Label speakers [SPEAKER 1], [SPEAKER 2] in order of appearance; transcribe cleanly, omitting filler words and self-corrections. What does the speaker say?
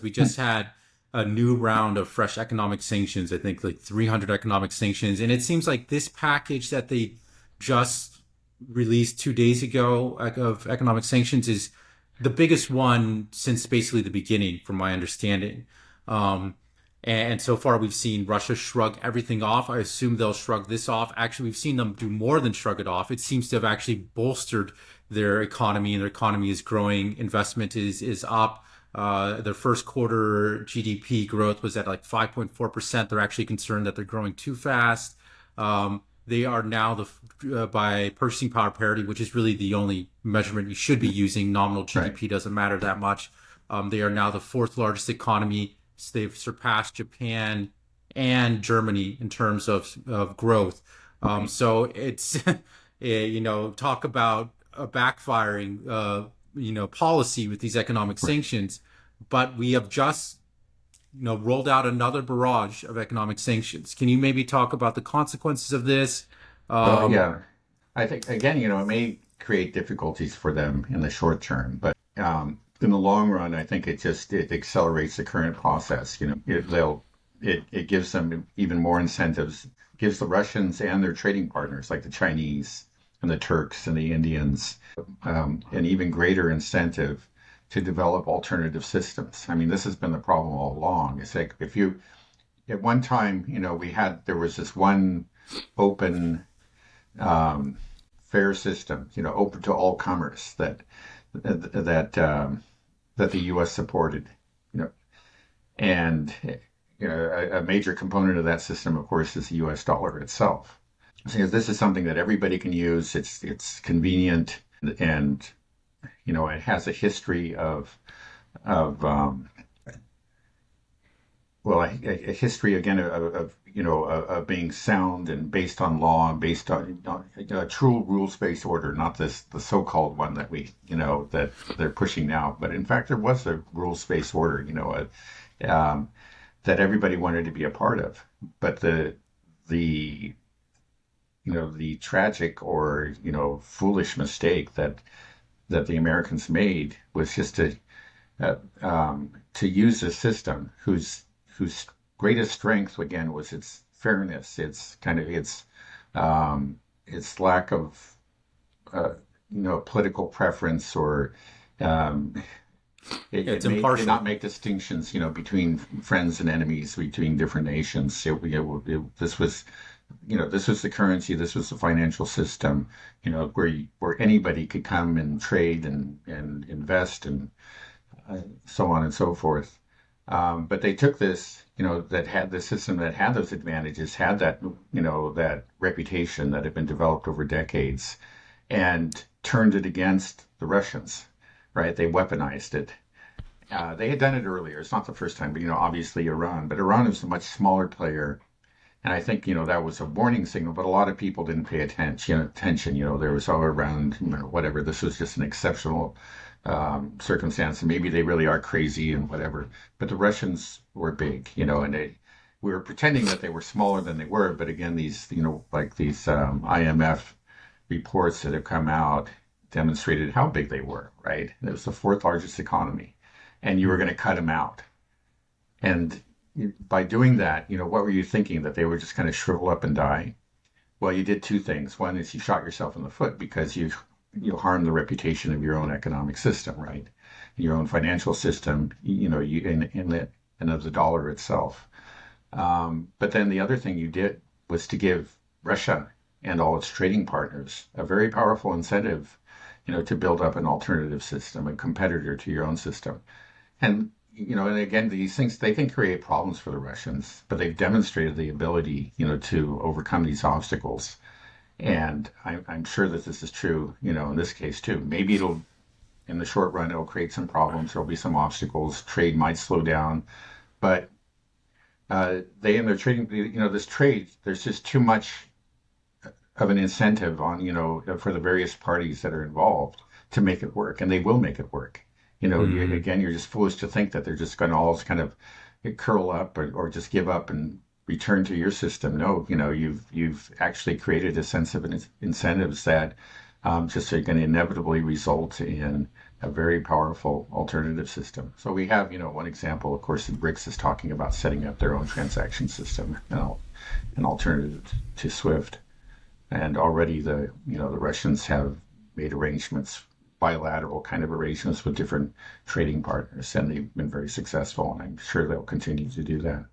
[SPEAKER 1] We just had a new round of fresh economic sanctions, I think like 300 economic sanctions. And it seems like this package that they just released 2 days ago of economic sanctions is the biggest one since basically the beginning, from my understanding. Um, and so far, we've seen Russia shrug everything off. I assume they'll shrug this off. Actually, we've seen them do more than shrug it off. It seems to have actually bolstered their economy, and their economy is growing. Investment is up. Their first quarter GDP growth was at like 5.4%. They're actually concerned that they're growing too fast. They are now by purchasing power parity, which is really the only measurement you should be using. Nominal
[SPEAKER 2] Right.
[SPEAKER 1] GDP doesn't matter that much. They are now the fourth largest economy. So they've surpassed Japan and Germany in terms of growth.
[SPEAKER 2] Right.
[SPEAKER 1] So it's, talk about a backfiring, policy with these economic
[SPEAKER 2] Right.
[SPEAKER 1] sanctions. But we have just, rolled out another barrage of economic sanctions. Can you maybe talk about the consequences of this?
[SPEAKER 2] Well,
[SPEAKER 1] Um,
[SPEAKER 2] yeah. I think again, it may create difficulties for them in the short term, but in the long run, I think it accelerates the current process. It gives them even more incentives, gives the Russians and their trading partners like the Chinese and the Turks and the Indians an even greater incentive to develop alternative systems. I mean, this has been the problem all along. It's like if you at one time, there was this one open um, fair system, open to all comers that the U.S. supported, you know, and a major component of that system, of course, is the U.S. dollar itself. So this is something that everybody can use. It's convenient, and it has a history of well, a history again of being sound and based on law and based on a true rules-based order, not the so-called one that they're pushing now. But in fact, there was a rules-based order, that everybody wanted to be a part of. But the the tragic or foolish mistake that the Americans made was just to use a system whose greatest strength again was its fairness, its lack of uh, political preference or um, it,
[SPEAKER 1] yeah,
[SPEAKER 2] it
[SPEAKER 1] it's
[SPEAKER 2] did not
[SPEAKER 1] impartial.
[SPEAKER 2] make distinctions between friends and enemies between different nations. This was the currency, this was the financial system, where anybody could come and trade and invest and so on and so forth. But they took this, that had the system that had those advantages, had that reputation that had been developed over decades, and turned it against the Russians, right? They weaponized it. They had done it earlier. It's not the first time, but obviously Iran. But Iran is a much smaller player, and I think that was a warning signal. But a lot of people didn't pay attention. There was all around, whatever. This was just an exceptional circumstance, and maybe they really are crazy and whatever. But the Russians were big, and we were pretending that they were smaller than they were. But again, these, like these IMF reports that have come out demonstrated how big they were, right? It was the fourth largest economy, and you were going to cut them out. And by doing that, what were you thinking? That they would just kind of shrivel up and die? Well, you did two things. One is you shot yourself in the foot because you harm the reputation of your own economic system, right? Your own financial system, and of the dollar itself. But then the other thing you did was to give Russia and all its trading partners a very powerful incentive, to build up an alternative system, a competitor to your own system. And again, these things they can create problems for the Russians, but they've demonstrated the ability, to overcome these obstacles. And I'm sure that this is true, in this case too. Maybe in the short run, it'll create some problems. There'll be some obstacles. Trade might slow down, but they and their trading, this trade, there's just too much of an incentive on, for the various parties that are involved to make it work, and they will make it work.
[SPEAKER 1] Mm-hmm.
[SPEAKER 2] Again, you're just foolish to think that they're just going to all kind of curl up or just give up and return to your system. No, you've actually created a sense of incentives that just are going to inevitably result in a very powerful alternative system. So we have, one example, of course, the BRICS is talking about setting up their own transaction system, an alternative to SWIFT. And already the Russians have made arrangements, bilateral kind of arrangements with different trading partners, and they've been very successful. And I'm sure they'll continue to do that.